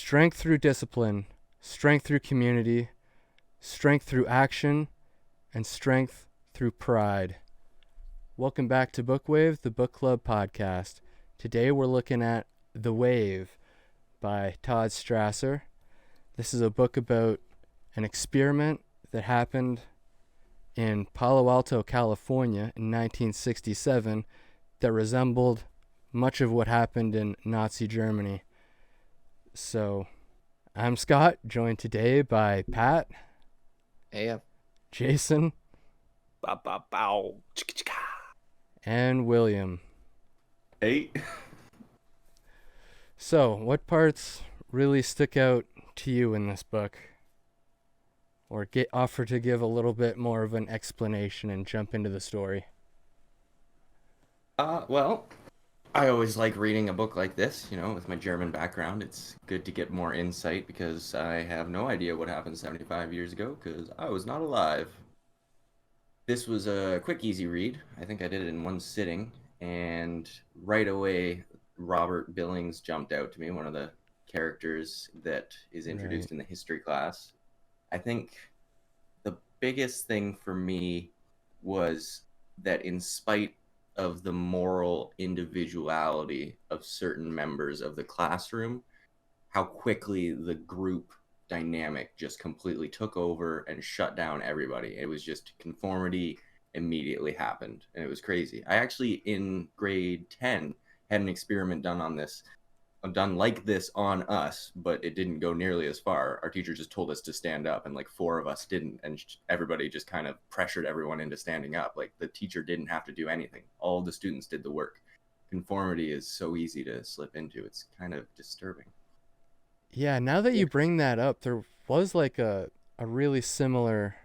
Strength through discipline, strength through community, strength through action, and strength through pride. Welcome back to Book Wave, the book club podcast. Today we're looking at The Wave by Todd Strasser. This is a book about an experiment that happened in Palo Alto, California in 1967 that resembled much of what happened in Nazi Germany. So, I'm Scott, joined today by Pat, Hey, Jason, Bow, bow, bow. Chicka, chicka. and William. Hey. So, what parts really stick out to you in this book? Or offer to give a little bit more of an explanation and jump into the story? Well, I always like reading a book like this, with my German background. It's good to get more insight because I have no idea what happened 75 years ago because I was not alive. This was a quick, easy read. I think I did it in one sitting, and right away, Robert Billings jumped out to me, one of the characters that is introduced in the history class. I think the biggest thing for me was that in spite of the moral individuality of certain members of the classroom, how quickly the group dynamic just completely took over and shut down everybody. It was just conformity immediately happened, and it was crazy. I actually, in grade 10, had an experiment done like this on us, but it didn't go nearly as far. Our teacher just told us to stand up, and like 4 of us didn't, and everybody just kind of pressured everyone into standing up. Like the teacher didn't have to do anything. All the students did the work. Conformity is so easy to slip into. It's kind of disturbing. Yeah, now that you bring that up, there was like a really similar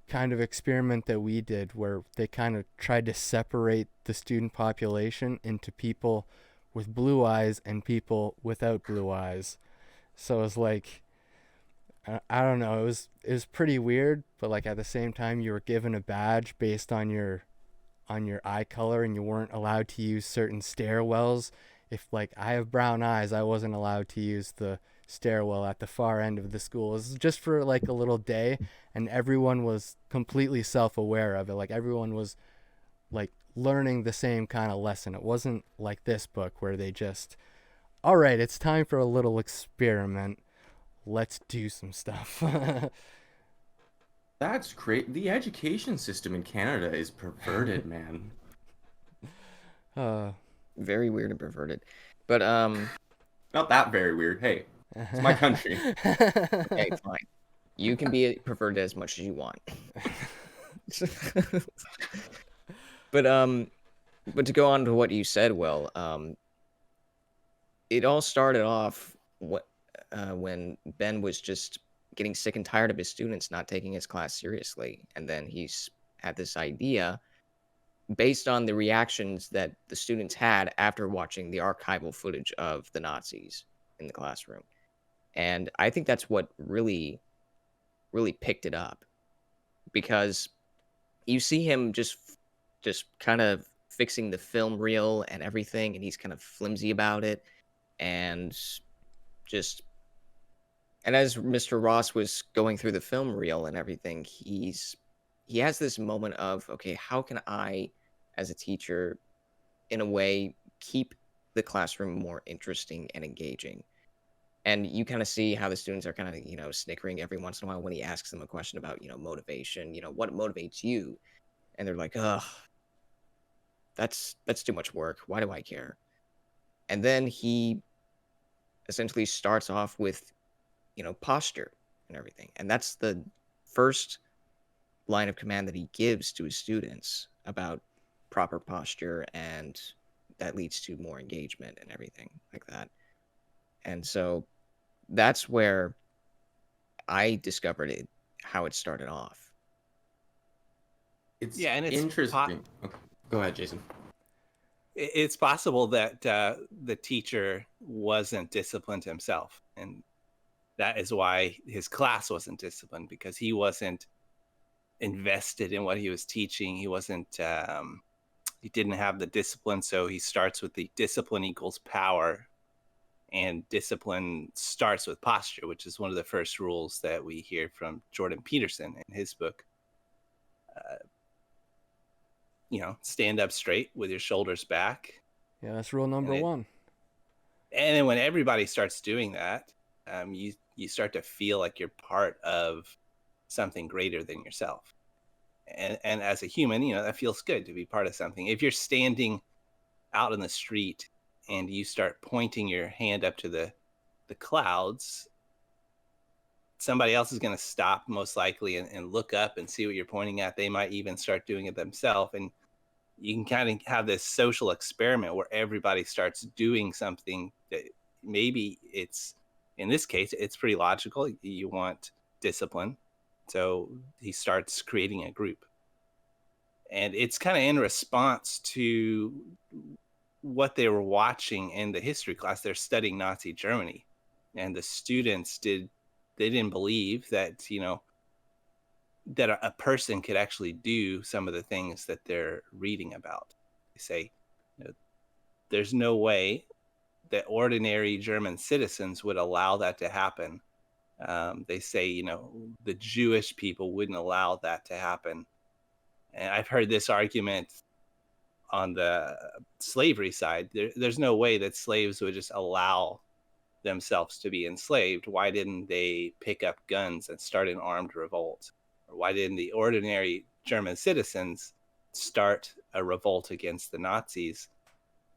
kind of experiment that we did where they kind of tried to separate the student population into people with blue eyes and people without blue eyes. So it was like, I don't know, it was pretty weird, but like at the same time you were given a badge based on your eye color, and you weren't allowed to use certain stairwells. If like I have brown eyes, I wasn't allowed to use the stairwell at the far end of the school. It was just for like a little day, and everyone was completely self-aware of it. Like everyone was like learning the same kind of lesson. It wasn't like this book where they just, all right, it's time for a little experiment. Let's do some stuff. That's great. The education system in Canada is perverted, man. very weird and perverted. But Not that very weird. Hey, it's my country. okay, fine. You can be perverted as much as you want. But to go on to what you said, Will, it all started off when Ben was just getting sick and tired of his students not taking his class seriously, and then he's had this idea based on the reactions that the students had after watching the archival footage of the Nazis in the classroom. And I think that's what really picked it up, because you see him just kind of fixing the film reel and everything, and he's kind of flimsy about it, and as Mr. Ross was going through the film reel and everything, he has this moment of, okay, how can I, as a teacher, in a way, keep the classroom more interesting and engaging? And you kind of see how the students are kind of, snickering every once in a while when he asks them a question about, motivation, what motivates you? And they're like, ugh, that's too much work. Why do I care? And then he essentially starts off with, posture and everything. And that's the first line of command that he gives to his students about proper posture, and that leads to more engagement and everything like that. And so that's where I discovered it, how it started off. It's and it's interesting. Okay. Go ahead, Jason. It's possible that the teacher wasn't disciplined himself, and that is why his class wasn't disciplined, because he wasn't invested in what he was teaching. He wasn't he didn't have the discipline. So he starts with the discipline equals power, And discipline starts with posture, which is one of the first rules that we hear from Jordan Peterson in his book. Stand up straight with your shoulders back. Yeah, that's rule number one. And then when everybody starts doing that, you start to feel like you're part of something greater than yourself. And as a human, that feels good to be part of something. If you're standing out in the street and you start pointing your hand up to the clouds, somebody else is going to stop most likely and look up and see what you're pointing at. They might even start doing it themselves. And you can kind of have this social experiment where everybody starts doing something that maybe in this case, it's pretty logical. You want discipline. So he starts creating a group. And it's kind of in response to what they were watching in the history class. They're studying Nazi Germany. And the students didn't believe that, that a person could actually do some of the things that they're reading about. They say, there's no way that ordinary German citizens would allow that to happen. They say, the Jewish people wouldn't allow that to happen. And I've heard this argument on the slavery side. There's no way that slaves would just allow themselves to be enslaved. Why didn't they pick up guns and start an armed revolt? Or why didn't the ordinary German citizens start a revolt against the Nazis?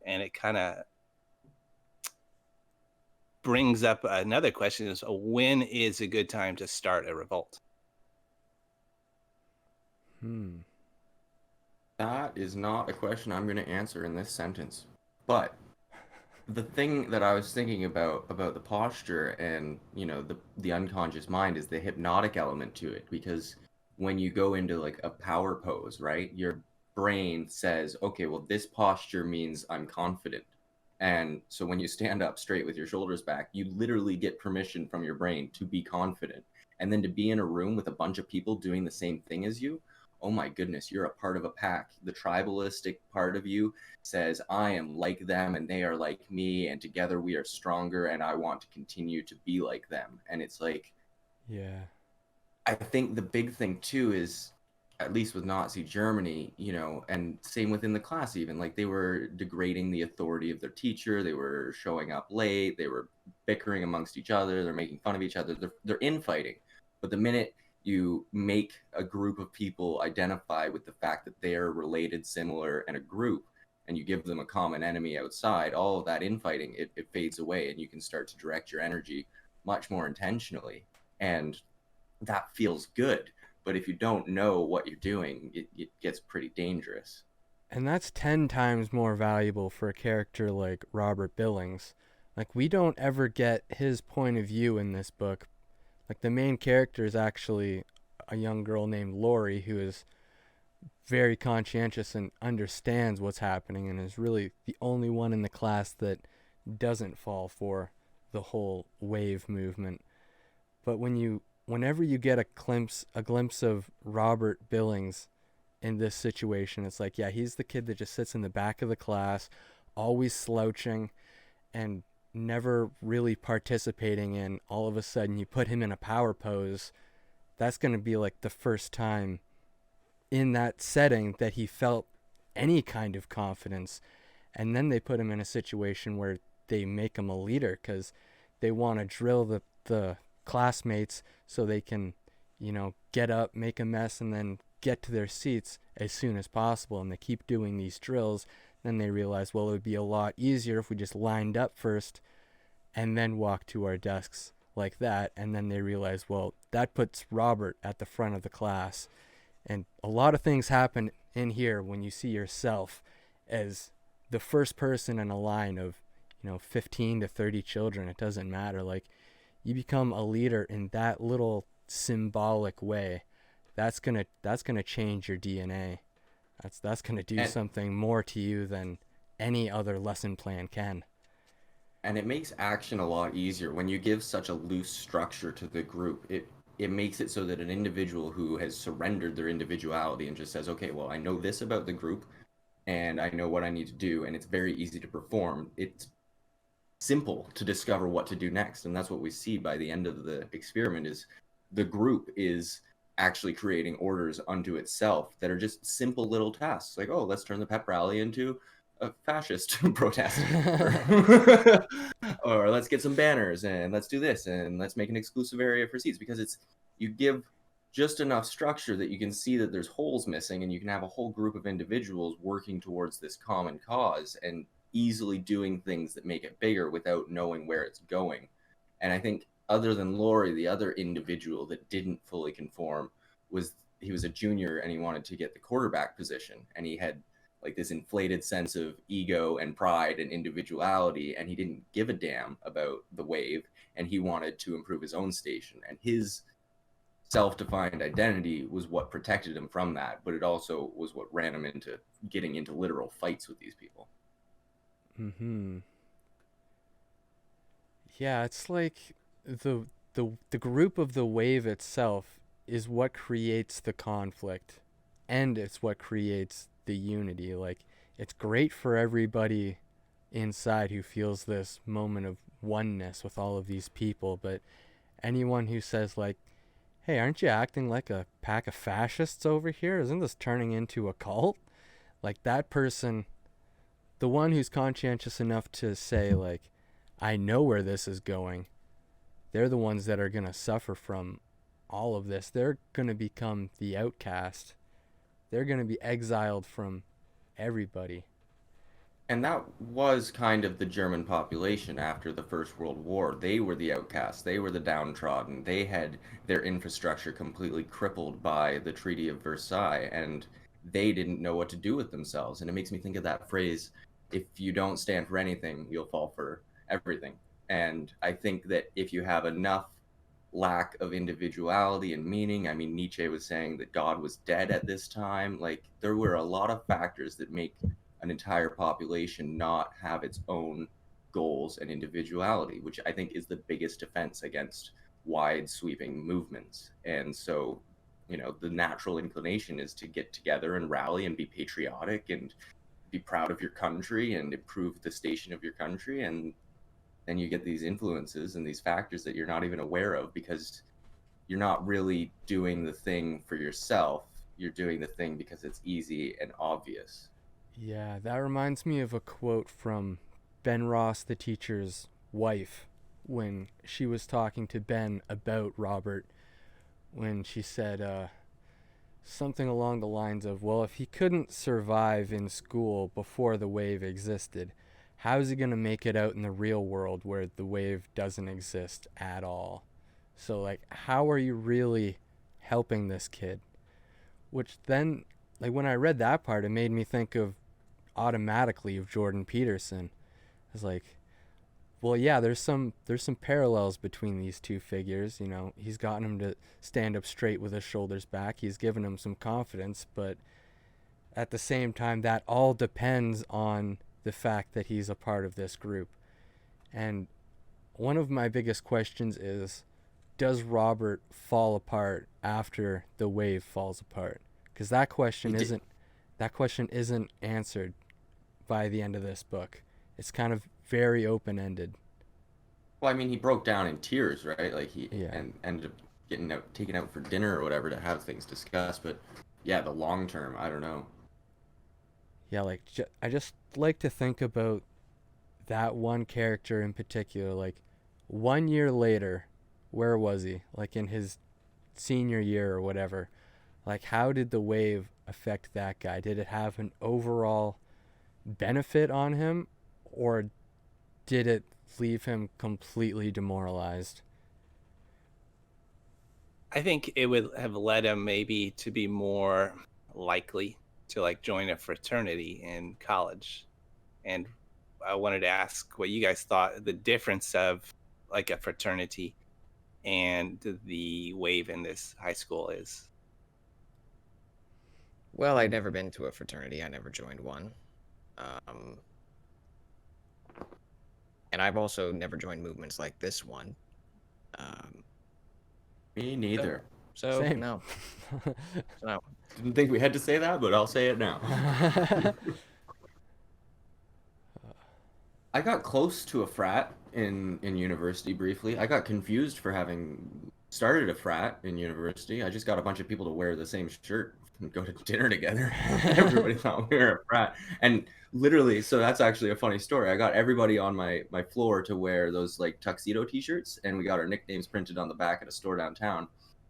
And it kind of brings up another question: is when is a good time to start a revolt? That is not a question I'm going to answer in this sentence. But the thing that I was thinking about the posture and, the unconscious mind is the hypnotic element to it. Because when you go into like a power pose, right, your brain says, okay, well, this posture means I'm confident. And so when you stand up straight with your shoulders back, you literally get permission from your brain to be confident. And then to be in a room with a bunch of people doing the same thing as you, oh my goodness, you're a part of a pack. The tribalistic part of you says, I am like them and they are like me, and together we are stronger, and I want to continue to be like them. And it's like, yeah, I think the big thing too is, at least with Nazi Germany, and same within the class, even like they were degrading the authority of their teacher. They were showing up late. They were bickering amongst each other. They're making fun of each other. They're infighting. But the minute you make a group of people identify with the fact that they are related, similar, and a group, and you give them a common enemy outside, all of that infighting, it fades away, and you can start to direct your energy much more intentionally. And that feels good. But if you don't know what you're doing, it gets pretty dangerous. and that's 10 times more valuable for a character like Robert Billings. Like, we don't ever get his point of view in this book. Like, the main character is actually a young girl named Lori, who is very conscientious and understands what's happening, and is really the only one in the class that doesn't fall for the whole wave movement. But whenever you get a glimpse of Robert Billings in this situation, it's like, yeah, he's the kid that just sits in the back of the class, always slouching and never really participating in. All of a sudden you put him in a power pose, that's going to be like the first time in that setting that he felt any kind of confidence. And then they put him in a situation where they make him a leader because they want to drill the classmates so they can, get up, make a mess, and then get to their seats as soon as possible. And they keep doing these drills. Then they realize, well, it would be a lot easier if we just lined up first and then walked to our desks like that. And then they realize, well, that puts Robert at the front of the class. And a lot of things happen in here when you see yourself as the first person in a line of, 15 to 30 children. It doesn't matter. Like, you become a leader in that little symbolic way. That's gonna change your DNA. That's gonna do something more to you than any other lesson plan can. And it makes action a lot easier when you give such a loose structure to the group. It makes it so that an individual who has surrendered their individuality and just says, okay, well, I know this about the group and I know what I need to do, and it's very easy to perform. simple to discover what to do next. And that's what we see by the end of the experiment, is the group is actually creating orders unto itself that are just simple little tasks, like, oh, let's turn the pep rally into a fascist protest, or let's get some banners and let's do this and let's make an exclusive area for seats, because it's, you give just enough structure that you can see that there's holes missing, and you can have a whole group of individuals working towards this common cause and easily doing things that make it bigger without knowing where it's going. And I think, other than Laurie, the other individual that didn't fully conform was, he was a junior and he wanted to get the quarterback position, and he had like this inflated sense of ego and pride and individuality, and he didn't give a damn about the Wave, and he wanted to improve his own station, and his self-defined identity was what protected him from that, but it also was what ran him into getting into literal fights with these people. Yeah, it's like the group of the Wave itself is what creates the conflict, and it's what creates the unity. Like, it's great for everybody inside who feels this moment of oneness with all of these people, but anyone who says, like, hey, aren't you acting like a pack of fascists over here? Isn't this turning into a cult? Like, that person, the one who's conscientious enough to say, like, I know where this is going, they're the ones that are going to suffer from all of this. They're going to become the outcast. They're going to be exiled from everybody. And that was kind of the German population after the First World War. They were the outcasts. They were the downtrodden. They had their infrastructure completely crippled by the Treaty of Versailles, and they didn't know what to do with themselves. And it makes me think of that phrase, if you don't stand for anything, you'll fall for everything. And I think that if you have enough lack of individuality and meaning, I mean, Nietzsche was saying that God was dead at this time. Like, there were a lot of factors that make an entire population not have its own goals and individuality, which I think is the biggest defense against wide sweeping movements. And so, you know, the natural inclination is to get together and rally and be patriotic and be proud of your country and improve the station of your country. And then you get these influences and these factors that you're not even aware of, because you're not really doing the thing for yourself. You're doing the thing because it's easy and obvious. Yeah, that reminds me of a quote from Ben Ross, the teacher's wife, when she was talking to Ben about Robert, when she said something along the lines of, well, if he couldn't survive in school before the Wave existed, how's he going to make it out in the real world where the Wave doesn't exist at all? So, like, how are you really helping this kid? Which then, like, when I read that part, it made me think of automatically of Jordan Peterson. It's like, well, yeah, there's some parallels between these two figures. You know, he's gotten him to stand up straight with his shoulders back. He's given him some confidence, but at the same time, that all depends on the fact that he's a part of this group. And one of my biggest questions is, does Robert fall apart after the Wave falls apart? Because that question isn't answered by the end of this book. It's kind of very open-ended. Well, I mean, he broke down in tears, right? Like, Yeah. and ended up getting taken out for dinner or whatever to have things discussed. But yeah, the long term, I don't know. Yeah, like, I just like to think about that one character in particular. Like, 1 year later, where was he? Like, in his senior year or whatever. Like, how did the Wave affect that guy? Did it have an overall benefit on him, or did it leave him completely demoralized? I think it would have led him maybe to be more likely to like join a fraternity in college. And I wanted to ask what you guys thought the difference of like a fraternity and the Wave in this high school is. Well, I'd never been to a fraternity. I never joined one. And I've also never joined movements like this one. Me neither. So Same. no. No. Didn't think we had to say that, but I'll say it now. I got close to a frat in university briefly. I got confused for having started a frat in university. I just got a bunch of people to wear the same shirt and go to dinner together. Everybody thought we were a frat. And literally, so that's actually a funny story. I got everybody on my floor to wear those like tuxedo t-shirts, and we got our nicknames printed on the back at a store downtown.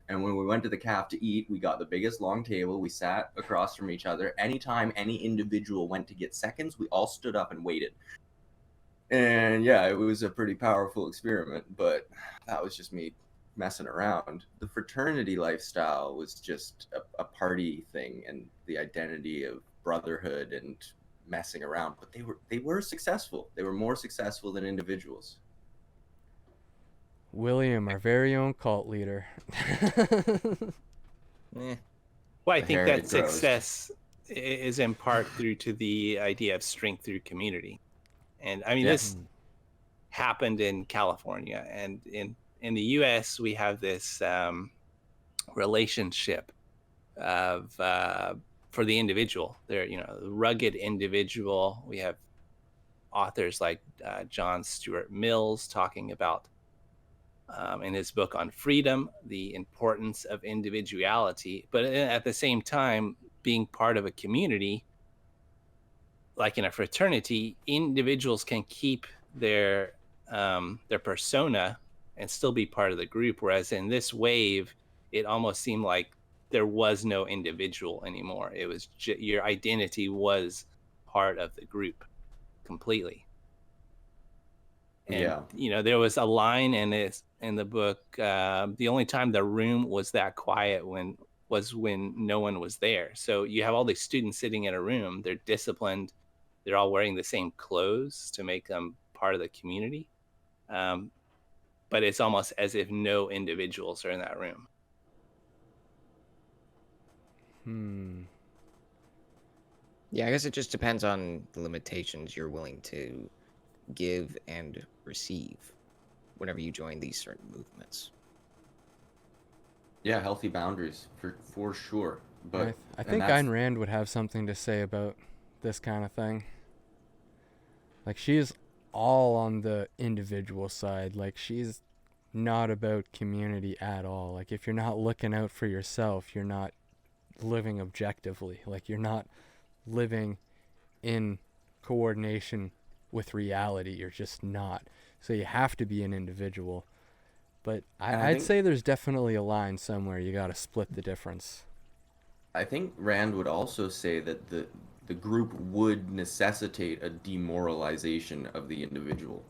And when we went to the caf to eat, we got the biggest long table. We sat across from each other. Anytime any individual went to get seconds, we all stood up and waited. And yeah, it was a pretty powerful experiment, but that was just me messing around. The fraternity lifestyle was just a party thing and the identity of brotherhood and messing around. But they were successful. They were more successful than individuals. William, our very own cult leader. Eh. Well, I The think hair that it grows. success is in part through to the idea of strength through community. And I mean, Yeah. this happened in California, and in the U.S. we have this relationship of for the individual. They're, you know, rugged individual. We have authors like John Stuart Mills talking about in his book on freedom the importance of individuality, but at the same time being part of a community. Like in a fraternity, individuals can keep their persona and still be part of the group, whereas in this wave it almost seemed like there was no individual anymore. It was your identity was part of the group completely. And Yeah. you know, there was a line in the book, the only time the room was that quiet was when no one was there. So you have all these students sitting in a room, they're disciplined, they're all wearing the same clothes to make them part of the community, but it's almost as if no individuals are in that room. Yeah, I guess it just depends on the limitations you're willing to give and receive whenever you join these certain movements. Yeah, healthy boundaries for sure. But I and think that's Ayn Rand would have something to say about this kind of thing. Like, she's all on the individual side. Like, she's not about community at all. Like, if you're not looking out for yourself, you're not living objectively. Like, you're not living in coordination with reality. You're just not. So you have to be an individual. But And I I'd think say there's definitely a line somewhere. You got to split the difference. I think Rand would also say that the group would necessitate a demoralization of the individual.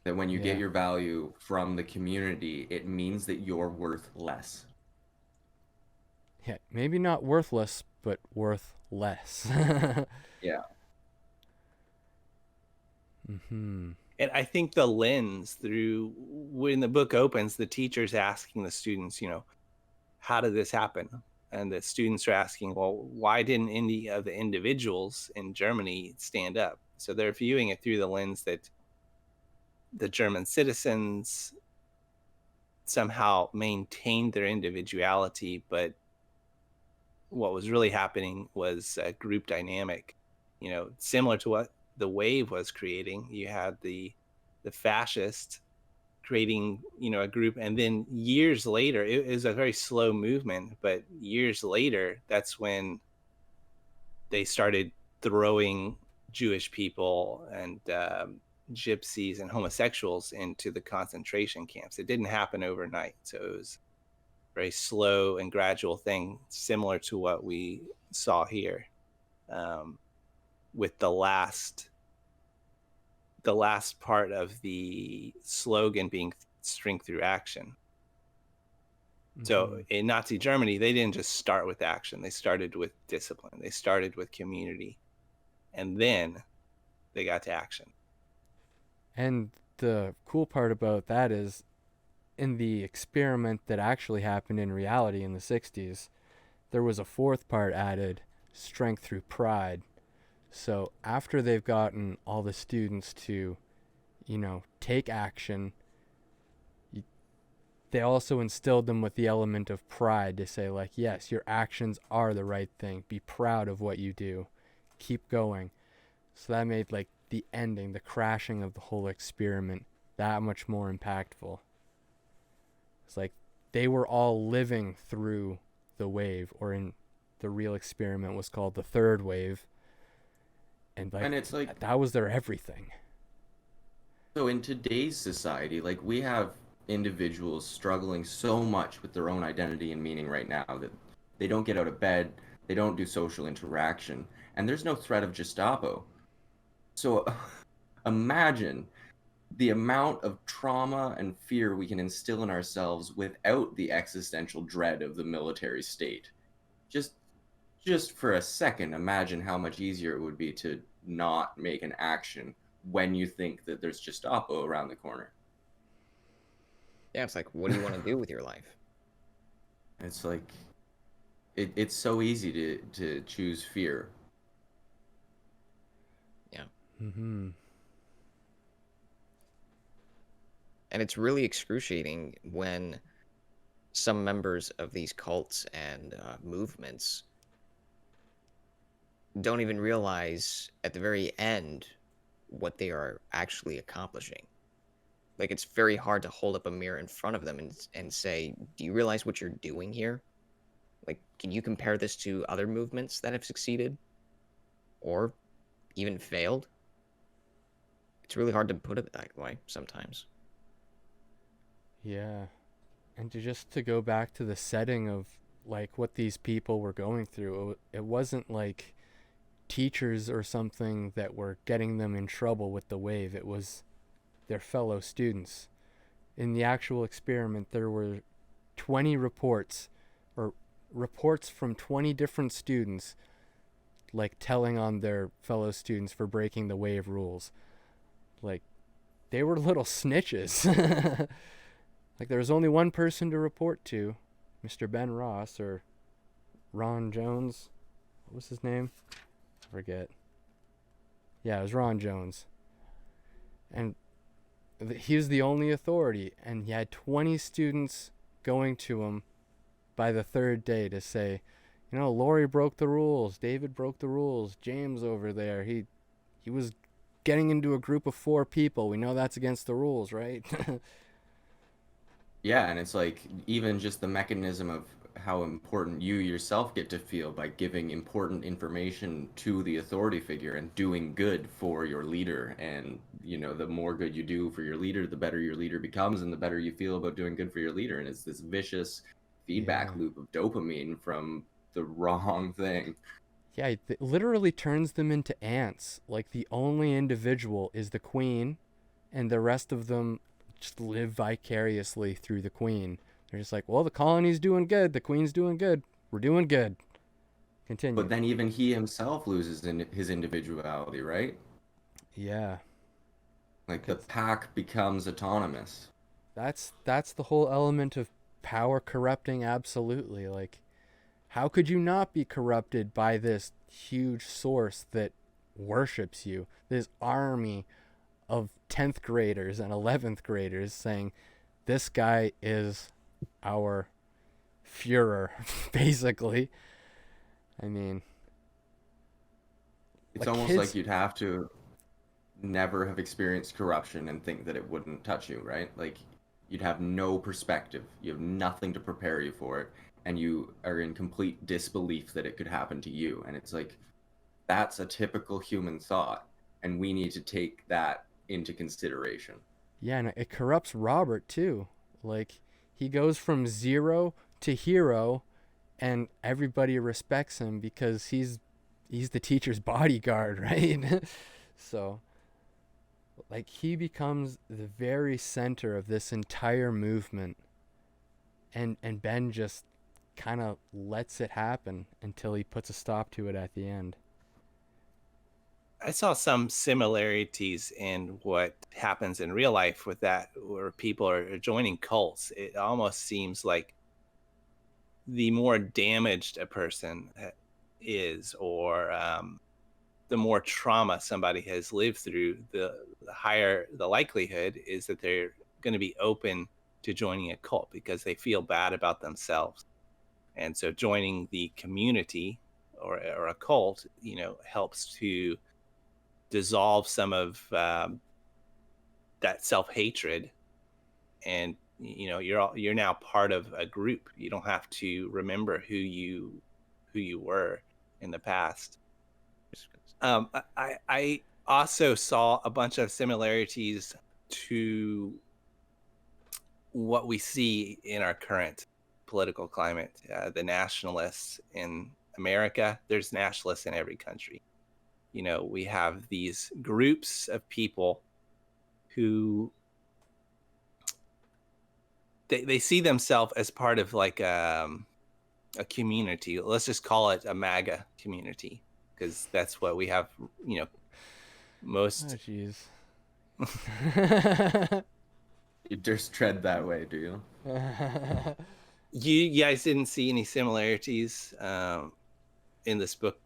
That when you get Yeah. your value from the community, it means that you're worth less. Yeah, maybe not worthless, but worth less. Yeah. Mm-hmm. And I think the lens through when the book opens, the teacher's asking the students, you know, how did this happen? And the students are asking, well, why didn't any of the individuals in Germany stand up? So they're viewing it through the lens that the German citizens somehow maintained their individuality, but what was really happening was a group dynamic, you know, similar to what the wave was creating. You had the fascist creating, you know, a group, and then years later, it is a very slow movement, but years later, that's when they started throwing Jewish people and gypsies and homosexuals into the concentration camps. It didn't happen overnight, so it was a very slow and gradual thing, similar to what we saw here, with the last part of the slogan being strength through action. So in Nazi Germany, they didn't just start with action. They started with discipline. They started with community. And then they got to action. And the cool part about that is, in the experiment that actually happened in reality in the 60s, there was a fourth part added, strength through pride. So after they've gotten all the students to, you know, take action, they also instilled them with the element of pride to say, like, yes, your actions are the right thing. Be proud of what you do. Keep going. So that made, like, the ending, the crashing of the whole experiment that much more impactful. It's like they were all living through the wave, or in the real experiment was called the third wave, and like And it's like, that was their everything. so in today's society, like we have individuals struggling so much with their own identity and meaning right now that they don't get out of bed, they don't do social interaction, and there's no threat of Gestapo. So imagine the amount of trauma and fear we can instill in ourselves without the existential dread of the military state. Just just for a second, imagine how much easier it would be to not make an action when you think that there's Gestapo around the corner. Yeah, it's like, what do you want to do with your life? It's like it's so easy to choose fear. Yeah. Mm-hmm. And it's really excruciating when some members of these cults and movements don't even realize at the very end what they are actually accomplishing. Like, it's very hard to hold up a mirror in front of them and say, do you realize what you're doing here? Like, can you compare this to other movements that have succeeded or even failed? It's really hard to put it that way sometimes. Yeah. And to go back to the setting of like what these people were going through, it wasn't like teachers or something that were getting them in trouble with the wave. It was their fellow students. In the actual experiment, there were 20 reports, or reports from 20 different students, like telling on their fellow students for breaking the wave rules. Like, they were little snitches. Like, there was only one person to report to, Mr. Ben Ross, or Ron Jones. What was his name? I forget. Yeah, it was Ron Jones. And he was the only authority, and he had 20 students going to him by the third day to say, you know, Lori broke the rules, David broke the rules, James over there, he was getting into a group of 4 people. We know that's against the rules, right? Yeah, and it's like even just the mechanism of how important you yourself get to feel by giving important information to the authority figure and doing good for your leader. And, you know, the more good you do for your leader, the better your leader becomes and the better you feel about doing good for your leader. And it's this vicious feedback Yeah. loop of dopamine from the wrong thing. Yeah, it literally turns them into ants. Like, the only individual is the queen, and the rest of them just live vicariously through the queen. They're just like, well, the colony's doing good, the queen's doing good, we're doing good. Continue. But then even he himself loses his individuality, right? Yeah, Like the 'cause pack becomes autonomous. that's the whole element of power corrupting. Absolutely. Like, how could you not be corrupted by this huge source that worships you? This army of 10th graders and 11th graders saying, this guy is our Führer, basically. I mean, It's like almost like kids. you'd have to never have experienced corruption and think that it wouldn't touch you, right? Like you'd have no perspective. You have nothing to prepare you for it, and you are in complete disbelief that it could happen to you. And it's like that's a typical human thought, and we need to take that into consideration. Yeah, and it corrupts Robert too. Like, he goes from zero to hero, and everybody respects him because he's the teacher's bodyguard, right? So, like, he becomes the very center of this entire movement, and Ben just kind of lets it happen until he puts a stop to it at the end. I saw some similarities in what happens in real life with that, where people are joining cults. It almost seems like the more damaged a person is, or the more trauma somebody has lived through, the higher the likelihood is that they're going to be open to joining a cult because they feel bad about themselves. And so joining the community or a cult, helps to dissolve some of that self-hatred, and you're now part of a group. You don't have to remember who you were in the past. I also saw a bunch of similarities to what we see in our current political climate. The nationalists in America, there's nationalists in every country. We have these groups of people who they see themselves as part of like a community. Let's just call it a MAGA community, because that's what we have. Oh, Most. jeez. You just tread that way, do you? You guys didn't see any similarities in this book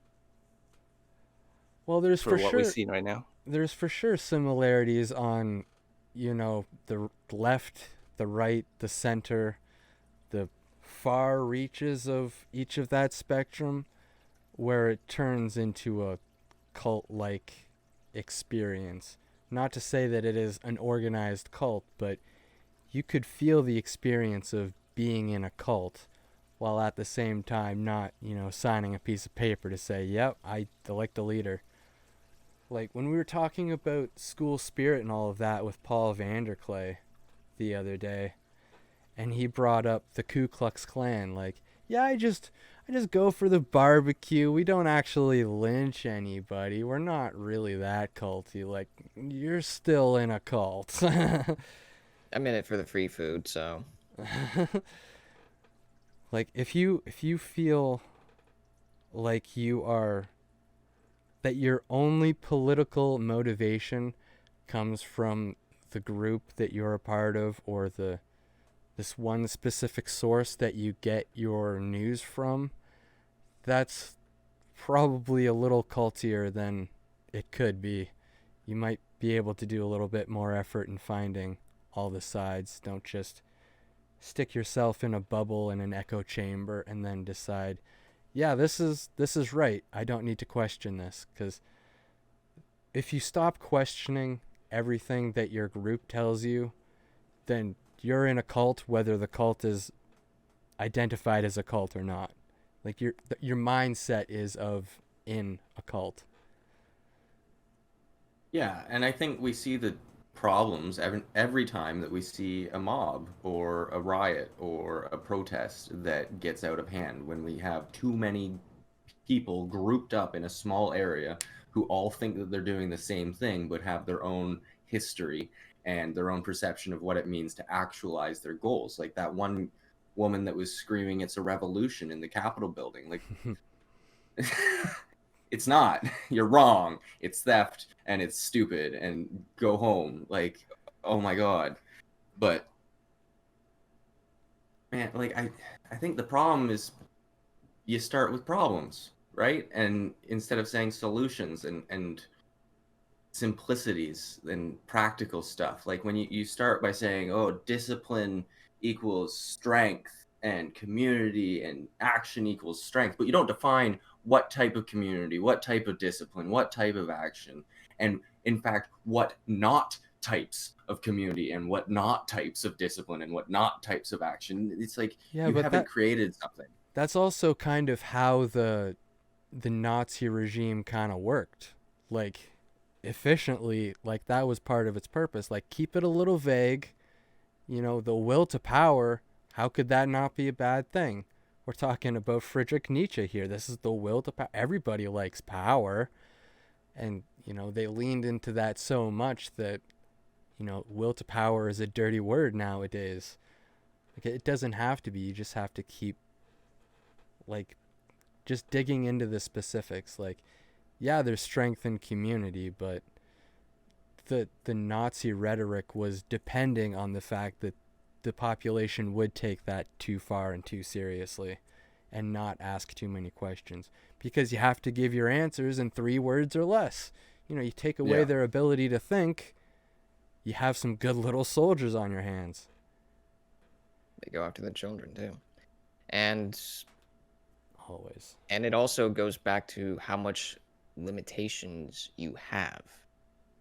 Well, there's for for what we sure see right now? there's for sure similarities on, the left, the right, the center, the far reaches of each of that spectrum, where it turns into a cult-like experience. Not to say that it is an organized cult, but you could feel the experience of being in a cult while at the same time not, signing a piece of paper to say, yep, I elect the leader. Like when we were talking about school spirit and all of that with Paul Vanderklay the other day, and he brought up the Ku Klux Klan, like, yeah, I just go for the barbecue. We don't actually lynch anybody. We're not really that culty. Like, you're still in a cult. I'm in it for the free food, so Like if you feel like that your only political motivation comes from the group that you're a part of, or this one specific source that you get your news from, that's probably a little cultier than it could be. You might be able to do a little bit more effort in finding all the sides. Don't just stick yourself in a bubble in an echo chamber and then decide, yeah, this is right. I don't need to question this, because if you stop questioning everything that your group tells you, then you're in a cult, whether the cult is identified as a cult or not. Like your mindset is of in a cult. Yeah, and I think we see the problems every time that we see a mob or a riot or a protest that gets out of hand, when we have too many people grouped up in a small area who all think that they're doing the same thing but have their own history and their own perception of what it means to actualize their goals. Like that one woman that was screaming, "It's a revolution" in the Capitol building. Like, it's not. You're wrong. It's theft and it's stupid and go home. Like, oh my God. But man, like I think the problem is you start with problems, right? And instead of saying solutions and simplicities and practical stuff, like when you start by saying, oh, discipline equals strength and community and action equals strength, but you don't define what type of community, what type of discipline, what type of action, and in fact, what not types of community and what not types of discipline and what not types of action. It's like Yeah, you but haven't created something. that's also kind of how the Nazi regime kind of worked. Like efficiently, like that was part of its purpose. Like keep it a little vague. The will to power, how could that not be a bad thing? We're talking about Friedrich Nietzsche here. This is the will to power. Everybody likes power. And, they leaned into that so much that, will to power is a dirty word nowadays. Like it doesn't have to be. You just have to keep, like, just digging into the specifics. Like, yeah, there's strength in community, but the Nazi rhetoric was depending on the fact that the population would take that too far and too seriously and not ask too many questions, because you have to give your answers in 3 words or less. You take away their ability to think, you have some good little soldiers on your hands. they go after the children too. And Always. it also goes back to how much limitations you have,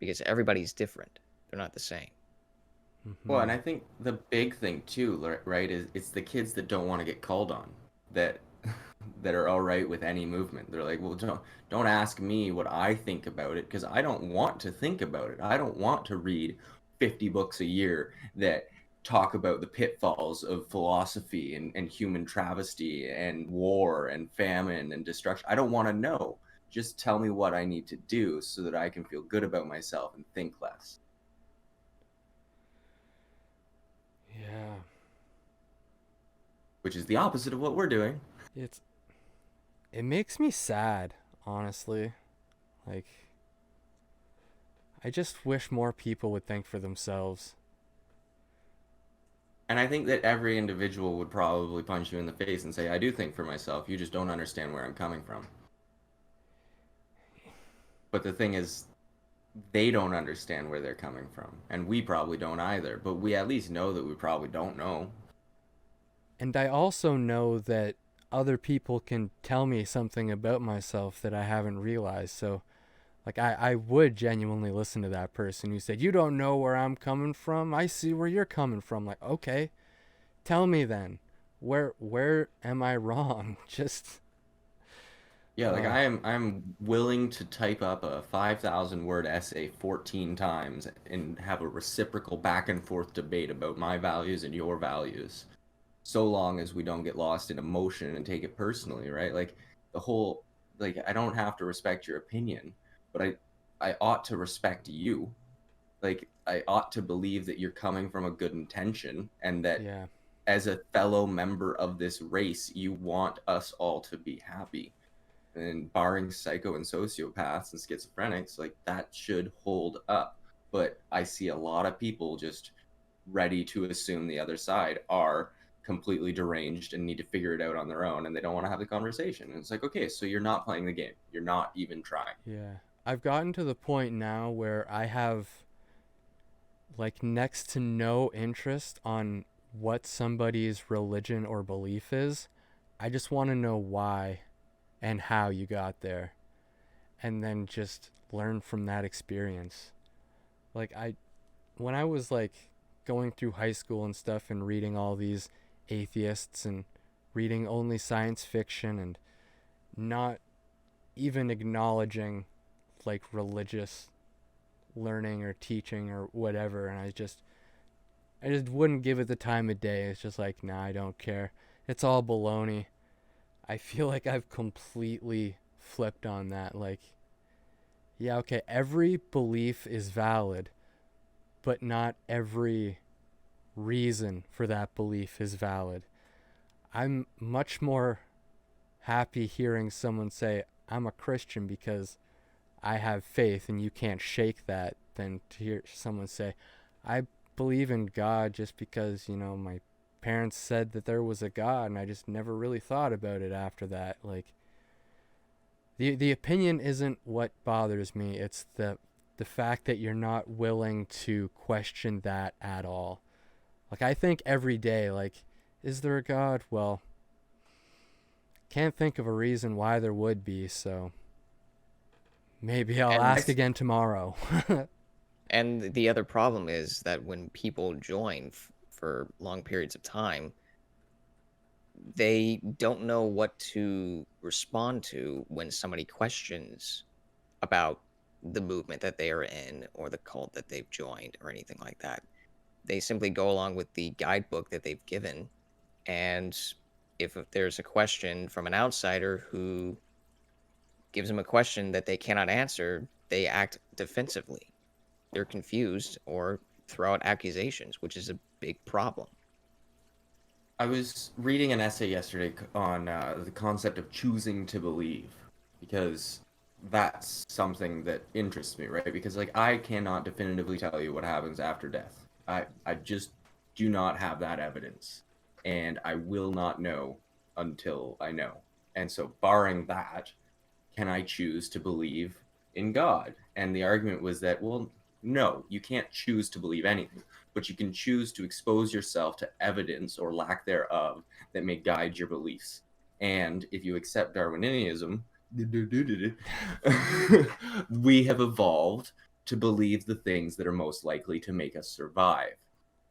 because everybody's different. They're not the same. Well, and Hmm. I think the big thing too, right, is it's the kids that don't want to get called on that that are all right with any movement. They're like, well, don't ask me what I think about it because I don't want to think about it. I don't want to read 50 books a year that talk about the pitfalls of philosophy and human travesty and war and famine and destruction. I don't want to know. Just tell me what I need to do so that I can feel good about myself and think less. Yeah. Which is the opposite of what we're doing. It's it makes me sad, honestly. Like I just wish more people would think for themselves. And I think that every individual would probably punch you in the face and say, I do think for myself. You just don't understand where I'm coming from. But the thing is, they don't understand where they're coming from. And we probably don't either. But we at least know that we probably don't know. And I also know that other people can tell me something about myself that I haven't realized. So, like, I would genuinely listen to that person who said, "You don't know where I'm coming from. I see where you're coming from." Like, okay, tell me then. Where am I wrong? Just, Yeah, like uh, I'm willing to type up a 5,000 word essay 14 times and have a reciprocal back and forth debate about my values and your values, so long as we don't get lost in emotion and take it personally, right? Like the whole like I don't have to respect your opinion, but I ought to respect you. Like I ought to believe that you're coming from a good intention and that yeah, as a fellow member of this race, you want us all to be happy. And barring psycho and sociopaths and schizophrenics, like that should hold up. But I see a lot of people just ready to assume the other side are completely deranged and need to figure it out on their own and they don't want to have the conversation. And it's like, okay, so you're not playing the game. You're not even trying. yeah. I've gotten to the point now where I have like next to no interest on what somebody's religion or belief is. I just want to know why and how you got there, and then just learn from that experience. Like when I was like going through high school and stuff and reading all these atheists and reading only science fiction and not even acknowledging like religious learning or teaching or whatever, and I just wouldn't give it the time of day. It's just like, nah, I don't care. It's all baloney. I feel like I've completely flipped on that. Like, yeah, okay, every belief is valid, but not every reason for that belief is valid. I'm much more happy hearing someone say, I'm a Christian because I have faith and you can't shake that, than to hear someone say, I believe in God just because, my parents said that there was a God and I just never really thought about it after that. Like, the opinion isn't what bothers me. It's the fact that you're not willing to question that at all. Like I think every day, like, is there a God? Well, can't think of a reason why there would be, so maybe I'll And ask again tomorrow. and the other problem is that when people join for long periods of time, they don't know what to respond to when somebody questions about the movement that they are in or the cult that they've joined or anything like that. They simply go along with the guidebook that they've given. And if there's a question from an outsider who gives them a question that they cannot answer, they act defensively. They're confused or throw out accusations, which is a big problem. I was reading an essay yesterday on the concept of choosing to believe because that's something that interests me, right? Because like I cannot definitively tell you what happens after death. I just do not have that evidence, and I will not know until I know. And so, barring that, can I choose to believe in God? And the argument was that, well, no, you can't choose to believe anything, but you can choose to expose yourself to evidence or lack thereof that may guide your beliefs. And if you accept Darwinianism, we have evolved to believe the things that are most likely to make us survive.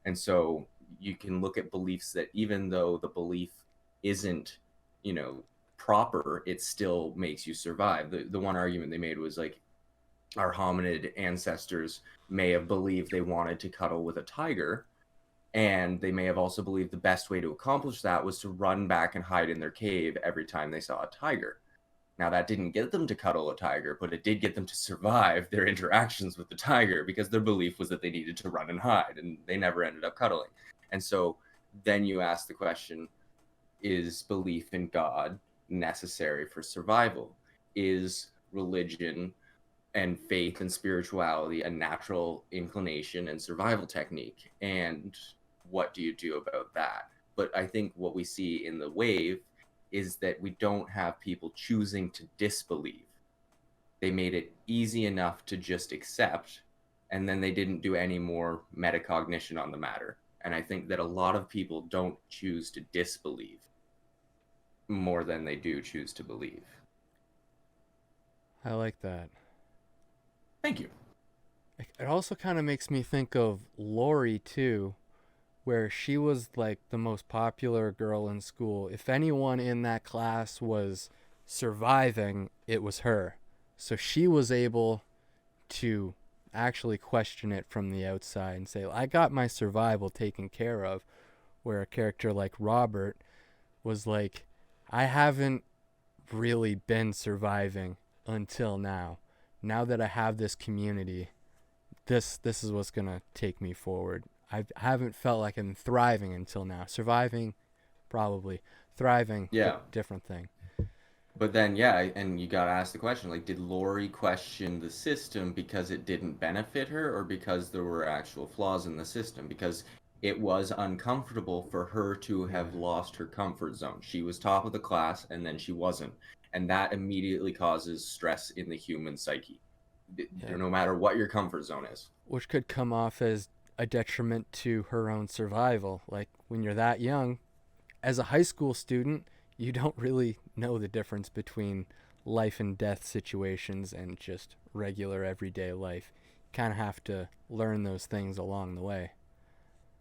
And so you can look at beliefs that even though the belief isn't, you know, proper, it still makes you survive. The one argument they made was like our hominid ancestors may have believed they wanted to cuddle with a tiger, and they may have also believed the best way to accomplish that was to run back and hide in their cave every time they saw a tiger. Now, that didn't get them to cuddle a tiger, but it did get them to survive their interactions with the tiger because their belief was that they needed to run and hide, and they never ended up cuddling. And so then you ask the question, is belief in God necessary for survival? Is religion and faith and spirituality a natural inclination and survival technique? And what do you do about that? But I think what we see in the wave is that we don't have people choosing to disbelieve. They made it easy enough to just accept, and then they didn't do any more metacognition on the matter. And I think that a lot of people don't choose to disbelieve more than they do choose to believe. I like that. Thank you. It also kind of makes me think of Lori too, where she was like the most popular girl in school. If anyone in that class was surviving, it was her. So she was able to actually question it from the outside and say, I got my survival taken care of. Where a character like Robert was like, I haven't really been surviving until now. Now that I have this community, this is what's going to take me forward. I haven't felt like I'm thriving until now. Surviving, probably. Thriving, Yeah. different thing. But then, yeah, and you got to ask the question, like, did Lori question the system because it didn't benefit her, or because there were actual flaws in the system? Because it was uncomfortable for her to have lost her comfort zone. She was top of the class, and then she wasn't. And that immediately causes stress in the human psyche, no matter what your comfort zone is. Which could come off as a detriment to her own survival. Like, when you're that young, as a high school student, you don't really know the difference between life and death situations and just regular everyday life. You kind of have to learn those things along the way.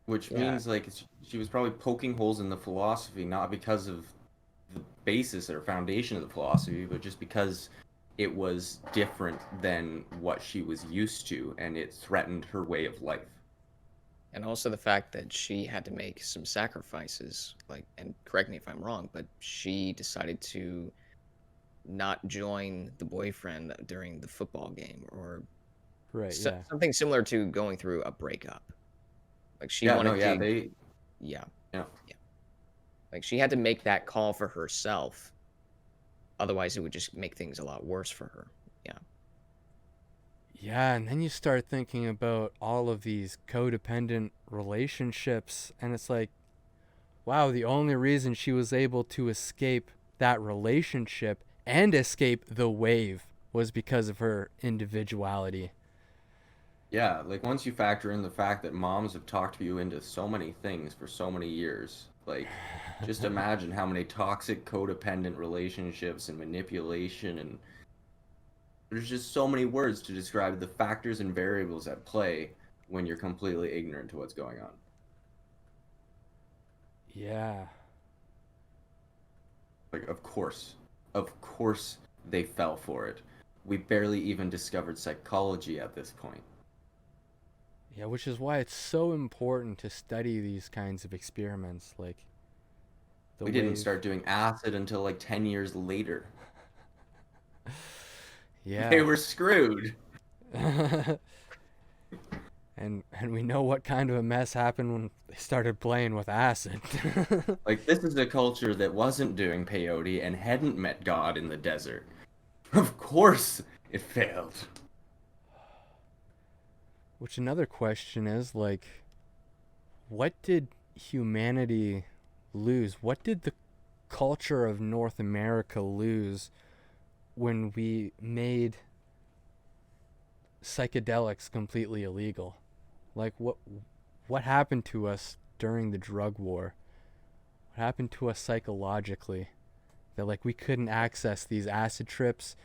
Which means, like, she was probably poking holes in the philosophy, not because of the basis or foundation of the philosophy, but just because it was different than what she was used to, and it threatened her way of life. And also the fact that she had to make some sacrifices, like, and correct me if I'm wrong, but she decided to not join the boyfriend during the football game, or Right, something similar to going through a breakup. Like, she Yeah, wanted no, yeah, to, they, yeah, yeah. like, she had to make that call for herself. Otherwise, it would just make things a lot worse for her. Yeah. Yeah, and then you start thinking about all of these codependent relationships, and it's like, wow, the only reason she was able to escape that relationship and escape the wave was because of her individuality. Yeah, like once you factor in the fact that moms have talked you into so many things for so many years, like just imagine how many toxic codependent relationships and manipulation, and there's just so many words to describe the factors and variables at play when you're completely ignorant to what's going on. Yeah. Like, of course they fell for it. We barely even discovered psychology at this point. Yeah, which is why it's so important to study these kinds of experiments, like we didn't start doing acid until like 10 years later. Yeah. They were screwed. And we know what kind of a mess happened when they started playing with acid. Like, this is a culture that wasn't doing peyote and hadn't met God in the desert. Of course it failed. Which another question is, like, what did humanity lose? What did the culture of North America lose when we made psychedelics completely illegal? Like, what happened to us during the drug war? What happened to us psychologically that like we couldn't access these acid trips,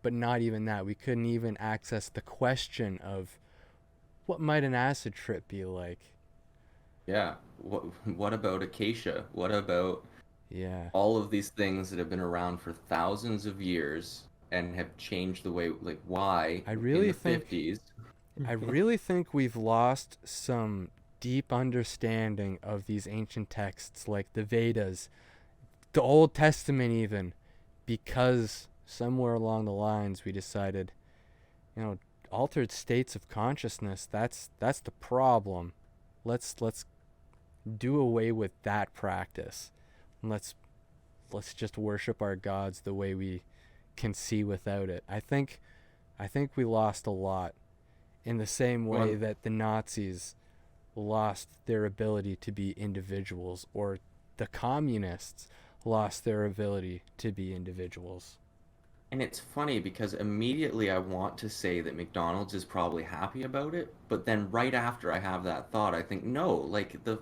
but not even that. We couldn't even access the question of what might an acid trip be like. Yeah. What about acacia? What about Yeah. all of these things that have been around for thousands of years and have changed the way, like, why I in really the think 50s? I really think we've lost some deep understanding of these ancient texts like the Vedas, the Old Testament even, because somewhere along the lines we decided, you know, altered states of consciousness, that's the problem. Let's do away with that practice. And let's just worship our gods the way we can see without it. I think we lost a lot in the same way Well, that the Nazis lost their ability to be individuals, or the communists lost their ability to be individuals. and it's funny because immediately I want to say that McDonald's is probably happy about it, but then right after I have that thought, I think no, like the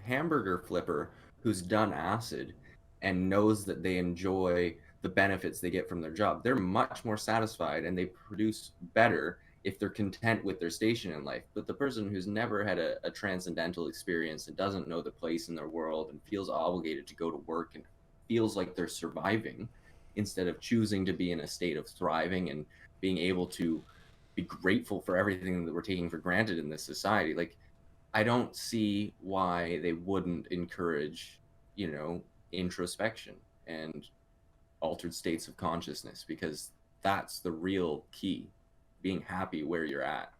hamburger flipper who's done acid and knows that they enjoy the benefits they get from their job, they're much more satisfied and they produce better if they're content with their station in life. But the person who's never had a transcendental experience and doesn't know the place in their world and feels obligated to go to work and feels like they're surviving instead of choosing to be in a state of thriving and being able to be grateful for everything that we're taking for granted in this society. Like, I don't see why they wouldn't encourage, introspection and altered states of consciousness, because that's the real key, being happy where you're at.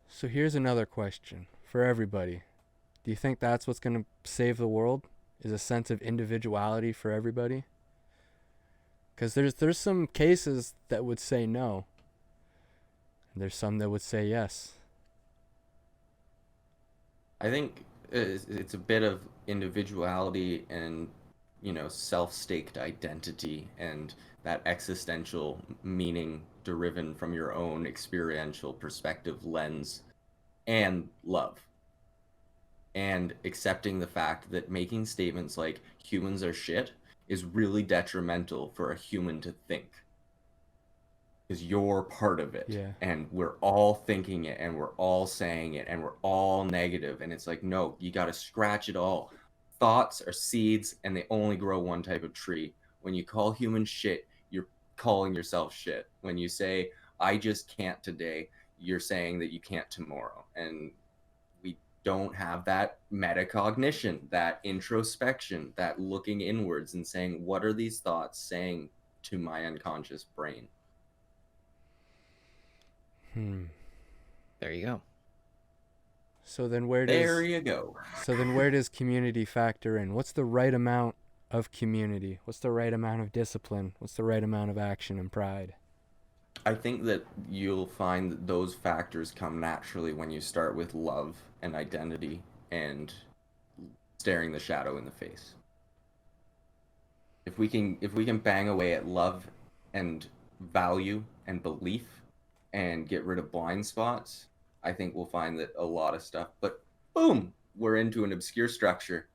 So here's another question for everybody. Do you think that's what's going to save the world? Is a sense of individuality for everybody? Because there's some cases that would say no. And there's some that would say yes. I think it's a bit of individuality and, self-staked identity and that existential meaning deriven from your own experiential perspective lens, and love, and accepting the fact that making statements like humans are shit is really detrimental for a human to think, because you're part of it Yeah. and we're all thinking it and we're all saying it and we're all negative, and it's like, no, you got to scratch it all. Thoughts are seeds and they only grow one type of tree. When you call humans shit, you're calling yourself shit. When you say I just can't today, you're saying that you can't tomorrow. And we don't have that metacognition, that introspection, that looking inwards and saying, what are these thoughts saying to my unconscious brain? There you go. So then where There does you go. so then where does community factor in? What's the right amount of community? What's the right amount of discipline? What's the right amount of action and pride? I think that you'll find that those factors come naturally when you start with love and identity and staring the shadow in the face. If we can bang away at love and value and belief and get rid of blind spots, I think we'll find that a lot of stuff, but boom, we're into an obscure structure.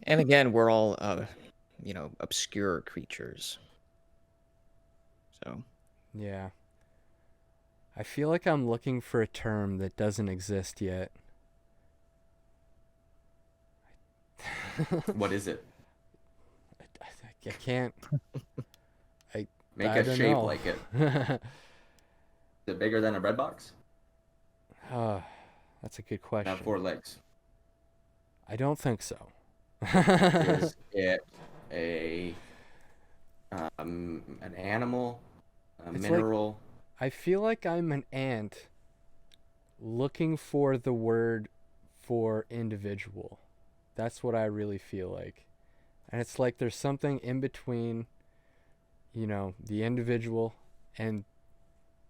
And again, we're all, obscure creatures. So, Yeah. I feel like I'm looking for a term that doesn't exist yet. What is it? I can't. Make I a don't shape know. like it. Is it bigger than a bread box? That's a good question. Have 4 legs. I don't think so. Is it an animal, a It's like- mineral? I feel like I'm an ant looking for the word for individual. That's what I really feel like. And it's like there's something in between, the individual and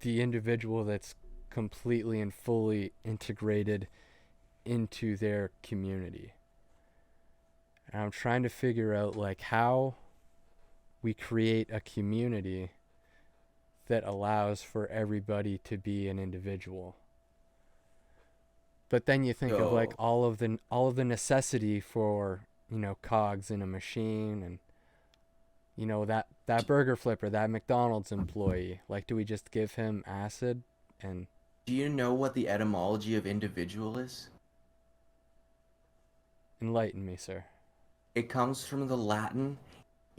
the individual that's completely and fully integrated into their community. And I'm trying to figure out like how we create a community that allows for everybody to be an individual. But then you think of like Yo, all of the necessity for, cogs in a machine, and that burger flipper, that McDonald's employee. Like, do we just give him acid? And do you know what the etymology of individual is? enlighten me, sir. It comes from the Latin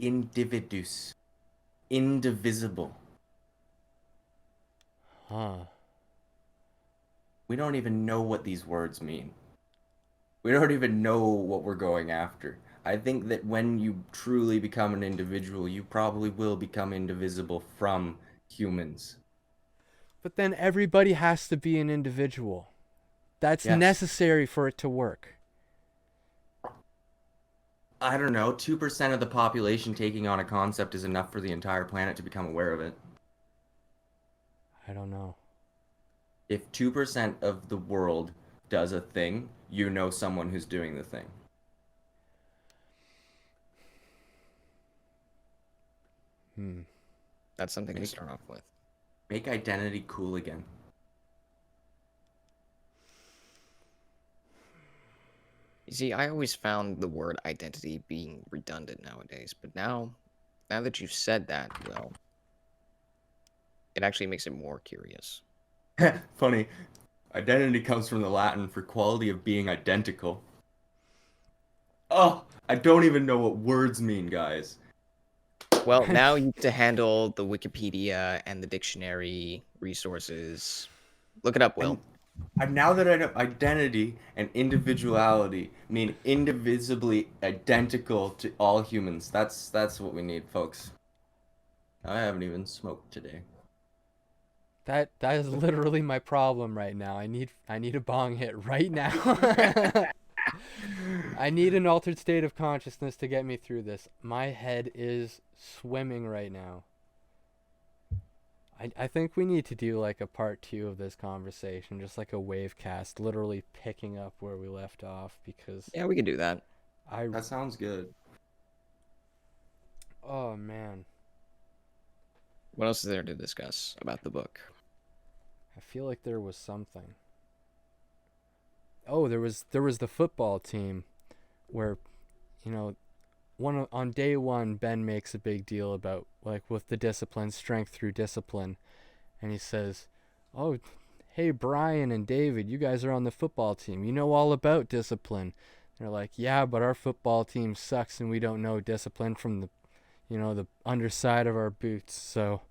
individus, indivisible. Huh. We don't even know what these words mean. We don't even know what we're going after. I think that when you truly become an individual, you probably will become indivisible from humans. But then everybody has to be an individual. That's Yes. necessary for it to work. I don't know, 2% of the population taking on a concept is enough for the entire planet to become aware of it. I don't know. If 2% of the world does a thing, you know someone who's doing the thing. Hmm. That's something to Make, start off with. make identity cool again. You see, I always found the word identity being redundant nowadays, but now that you've said that, well, it actually makes it more curious. Funny. Identity comes from the Latin for quality of being identical. Oh, I don't even know what words mean, guys. Well, now you get to handle the Wikipedia and the dictionary resources. Look it up, Will. And now that I know identity and individuality mean indivisibly identical to all humans. That's what we need, folks. I haven't even smoked today. That is literally my problem right now. I need a bong hit right now. I need an altered state of consciousness to get me through this. My head is swimming right now. I think we need to do like a part 2 of this conversation, just like a wave cast, literally picking up where we left off, because Yeah, we could do that. I That sounds good. oh man, What else is there to discuss about the book? I feel like there was something. Oh, there was the football team where, you know, on day 1 Ben makes a big deal about like with the discipline, strength through discipline, and he says, "Oh, hey Brian and David, you guys are on the football team. You know all about discipline." They're like, "Yeah, but our football team sucks and we don't know discipline from the underside of our boots. So,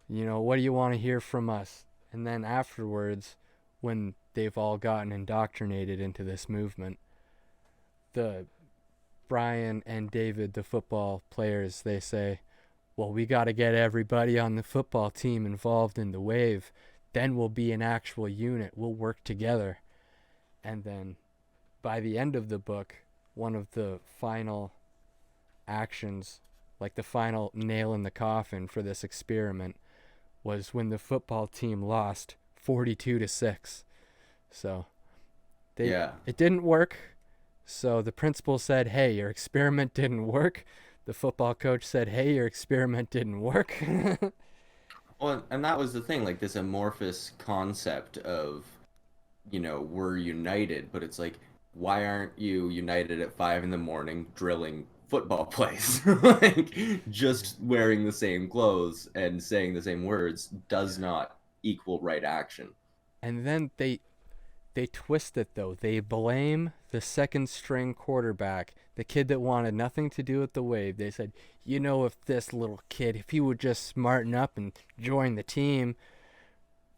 what do you want to hear from us?" And then afterwards, when they've all gotten indoctrinated into this movement, the Brian and David, the football players, they say, "Well, we got to get everybody on the football team involved in the wave. Then we'll be an actual unit. We'll work together." And then by the end of the book, one of the final actions, like the final nail in the coffin for this experiment, was when the football team lost 42-6. So Yeah. it didn't work. So the principal said, "Hey, your experiment didn't work." The football coach said, "Hey, your experiment didn't work." Well, and that was the thing, like this amorphous concept of, we're united, but it's like, why aren't you united at 5 in the morning drilling football plays? Like, just wearing the same clothes and saying the same words does not equal right action. And then they twist it though. They blame the second string quarterback, the kid that wanted nothing to do with the wave. They said, if this little kid, if he would just smarten up and join the team,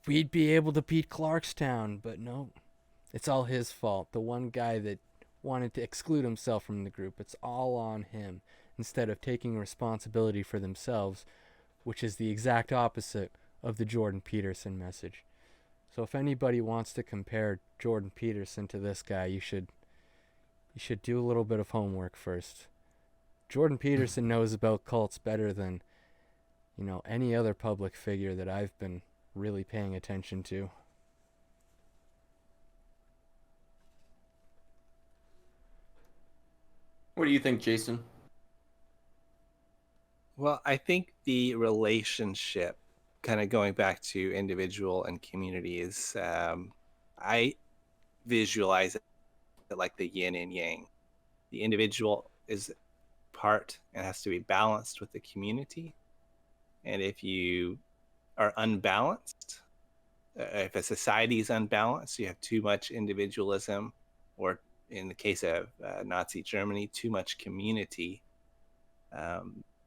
we'd be able to beat Clarkstown. But no, it's all his fault. The one guy that wanted to exclude himself from the group, it's all on him, instead of taking responsibility for themselves, which is the exact opposite of the Jordan Peterson message. So if anybody wants to compare Jordan Peterson to this guy, you should do a little bit of homework first. Jordan Peterson knows about cults better than, any other public figure that I've been really paying attention to. What do you think, Jason? Well, I think the relationship, kind of going back to individual and community, is I visualize it like the yin and yang. The individual is part and has to be balanced with the community. And if you are unbalanced, if a society is unbalanced, you have too much individualism, or in the case of Nazi Germany, too much community,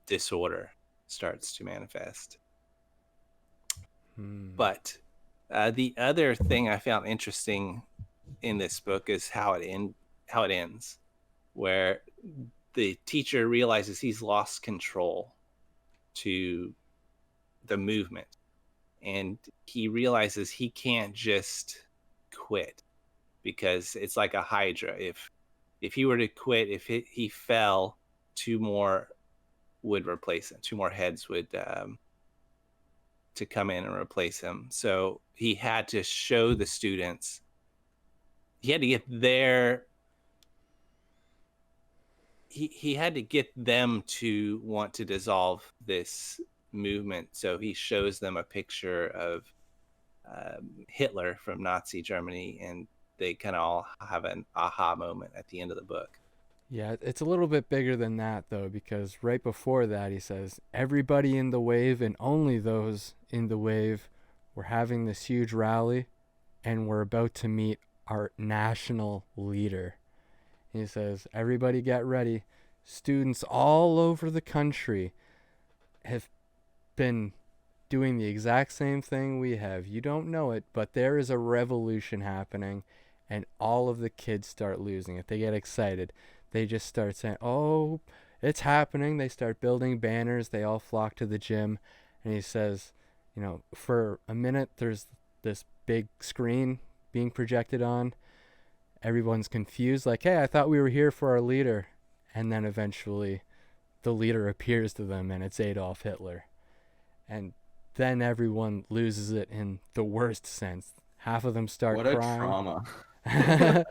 disorder starts to manifest. But the other thing I found interesting in this book is how it ends, where the teacher realizes he's lost control to the movement, and he realizes he can't just quit, because it's like a hydra. If he were to quit, if he fell, two more would replace him. Two more heads would to come in and replace him. So he had to show the students. He had to get their. He had to get them to want to dissolve this movement. So he shows them a picture of Hitler from Nazi Germany, and they kind of all have an aha moment at the end of the book. Yeah, it's a little bit bigger than that, though, because right before that he says, everybody in the wave and only those in the wave, we're having this huge rally and we're about to meet our national leader. He says, everybody get ready. Students all over the country have been doing the exact same thing we have. You don't know it, but there is a revolution happening, and all of the kids start losing it. They get excited. They just start saying, oh, it's happening. They start building banners. They all flock to the gym. And he says, for a minute, there's this big screen being projected on. Everyone's confused, like, hey, I thought we were here for our leader. And then eventually the leader appears to them, and it's Adolf Hitler. And then everyone loses it in the worst sense. Half of them start crying. What a trauma.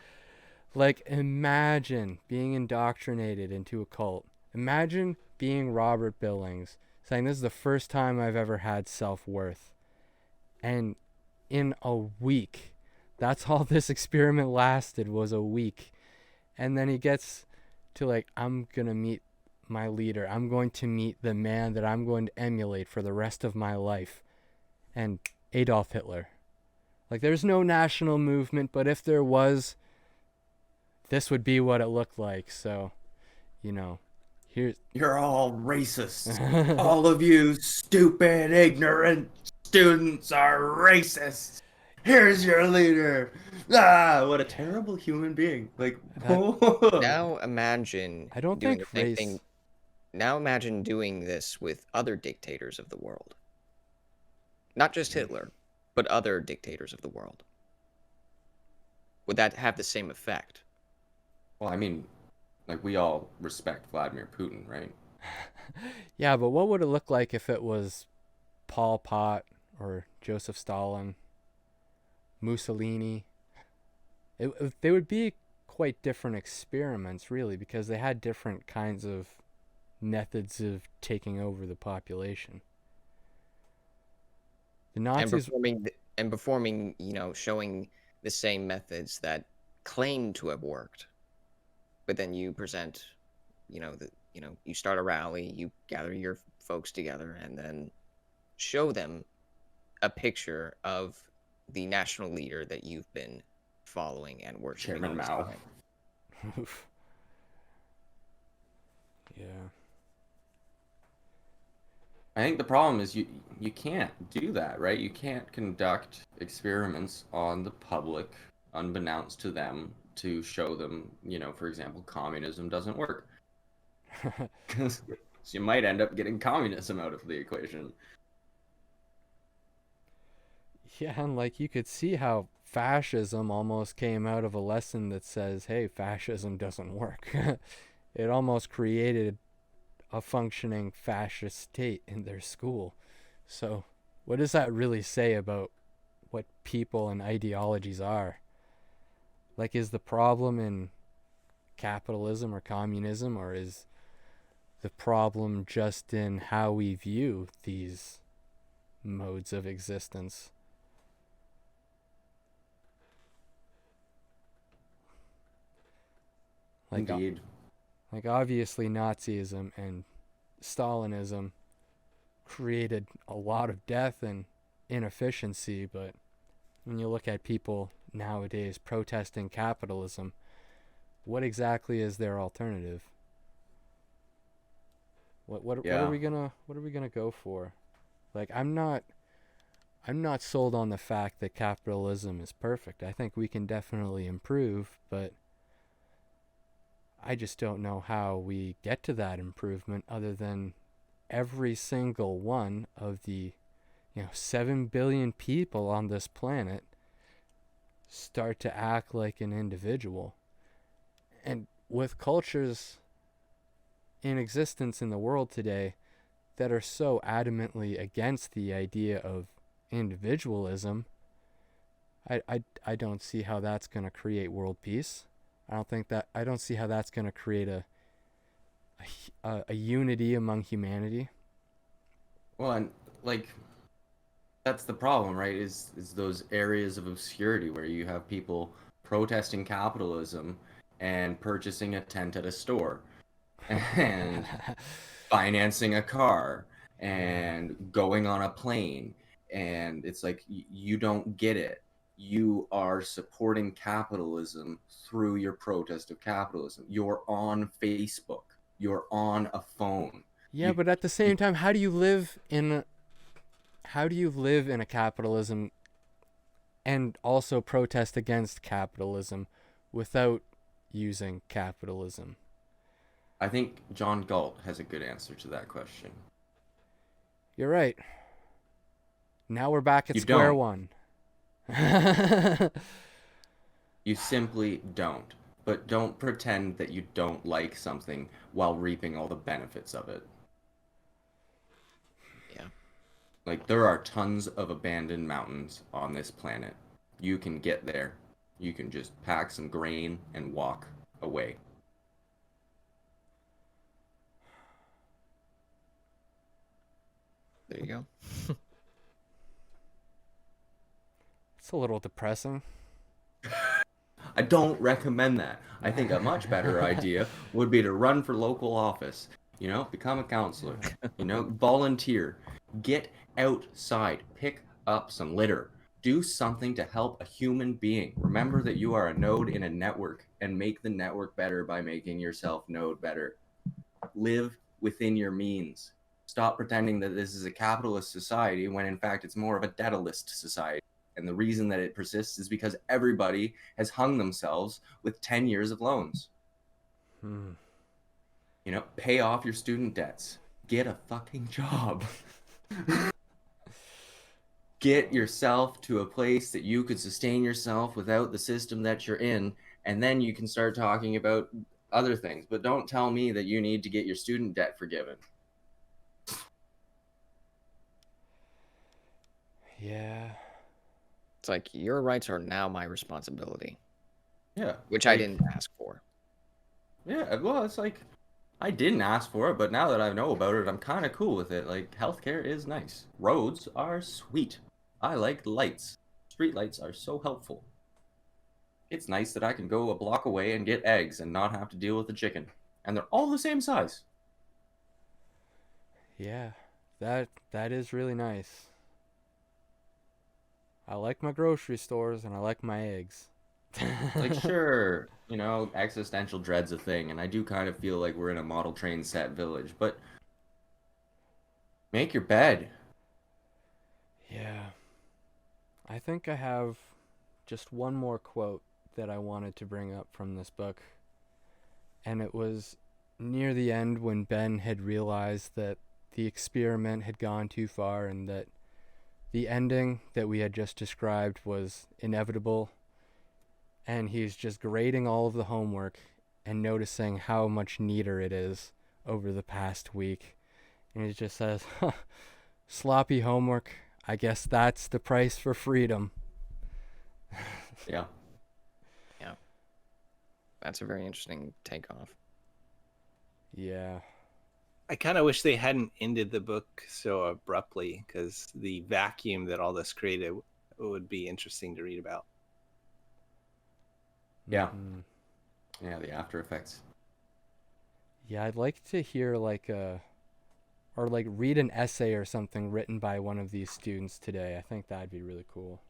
Like, imagine being indoctrinated into a cult. Imagine being Robert Billings, saying, this is the first time I've ever had self-worth. And in a week, that's all this experiment lasted, was a week. And then he gets to, like, I'm going to meet my leader. I'm going to meet the man that I'm going to emulate for the rest of my life. And Adolf Hitler. Like, there's no national movement, but if there was, this would be what it looked like. So, here's... You're all racist. All of you stupid, ignorant students are racist. Here's your leader. What a terrible human being. Like, now imagine I don't doing think the same race... thing. Now imagine doing this with other dictators of the world. Not just Hitler, but other dictators of the world. Would that have the same effect? Well, I mean, like, we all respect Vladimir Putin, right? Yeah, but what would it look like if it was Pol Pot or Joseph Stalin, Mussolini? They would be quite different experiments, really, because they had different kinds of methods of taking over the population. The Nazis... And performing, showing the same methods that claim to have worked. But then you present, you start a rally, you gather your folks together, and then show them a picture of the national leader that you've been following and worshiping. Chairman Mao. Yeah. I think the problem is you can't do that, right? You can't conduct experiments on the public unbeknownst to them to show them, for example, communism doesn't work. Because you might end up getting communism out of the equation. Yeah, and like you could see how fascism almost came out of a lesson that says, hey, fascism doesn't work. It almost created a functioning fascist state in their school. So what does that really say about what people and ideologies are? Like, is the problem in capitalism or communism, or is the problem just in how we view these modes of existence? Like, Indeed. like obviously Nazism and Stalinism created a lot of death and inefficiency, but when you look at people nowadays protesting capitalism, what exactly is their alternative? What are Yeah. we gonna go for? Like, I'm not sold on the fact that capitalism is perfect. I think we can definitely improve, but I just don't know how we get to that improvement other than every single one of the 7 billion people on this planet start to act like an individual. And with cultures in existence in the world today that are so adamantly against the idea of individualism, I don't see how that's going to create world peace. I don't see how that's going to create a unity among humanity. Well, and like that's the problem, right? Is those areas of obscurity where you have people protesting capitalism and purchasing a tent at a store and financing a car and going on a plane, and it's like you don't get it. You are supporting capitalism through your protest of capitalism. You're on Facebook. You're on a phone. Yeah, You, but at the you same time, how do you live in a capitalism and also protest against capitalism without using capitalism? I think John Galt has a good answer to that question. You're right. Now we're back at You square don't. one. You simply don't. But don't pretend that you don't like something while reaping all the benefits of it. Yeah. Like, there are tons of abandoned mountains on this planet. You can get there. You can just pack some grain and walk away. There you go. It's a little depressing. I don't recommend that. I think a much better idea would be to run for local office, become a counselor, volunteer, get outside, pick up some litter, do something to help a human being. Remember that you are a node in a network and make the network better by making yourself node better. Live within your means. Stop pretending that this is a capitalist society when in fact it's more of a debtalist society. And the reason that it persists is because everybody has hung themselves with 10 years of loans. Pay off your student debts. Get a fucking job. Get yourself to a place that you could sustain yourself without the system that you're in, and then you can start talking about other things. But don't tell me that you need to get your student debt forgiven. Yeah. It's like your rights are now my responsibility. Yeah. Which I didn't ask for. Yeah, well, it's like I didn't ask for it, but now that I know about it, I'm kind of cool with it. Like, healthcare is nice. Roads are sweet. I like lights. Street lights are so helpful. It's nice that I can go a block away and get eggs and not have to deal with the chicken. And they're all the same size. Yeah. That is really nice. I like my grocery stores and I like my eggs. Like, sure, existential dread's a thing, and I do kind of feel like we're in a model train set village, but make your bed. Yeah. I think I have just one more quote that I wanted to bring up from this book. And it was near the end when Ben had realized that the experiment had gone too far and that the ending that we had just described was inevitable. And he's just grading all of the homework and noticing how much neater it is over the past week. And he just says, sloppy homework. I guess that's the price for freedom. Yeah. Yeah. That's a very interesting takeoff. Yeah. I kind of wish they hadn't ended the book so abruptly, because the vacuum that all this created would be interesting to read about. Yeah. Mm-hmm. Yeah, the after effects. Yeah, I'd like to hear like or like read an essay or something written by one of these students today. I think that'd be really cool.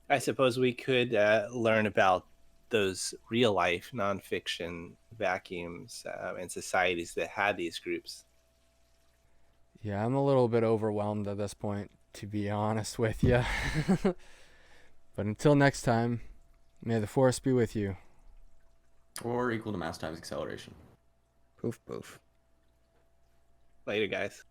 I suppose we could learn about those real life nonfiction vacuums and societies that had these groups. Yeah, I'm a little bit overwhelmed at this point, to be honest with you. But until next time, may the force be with you. Or equal to mass times acceleration. Poof, poof. Later, guys.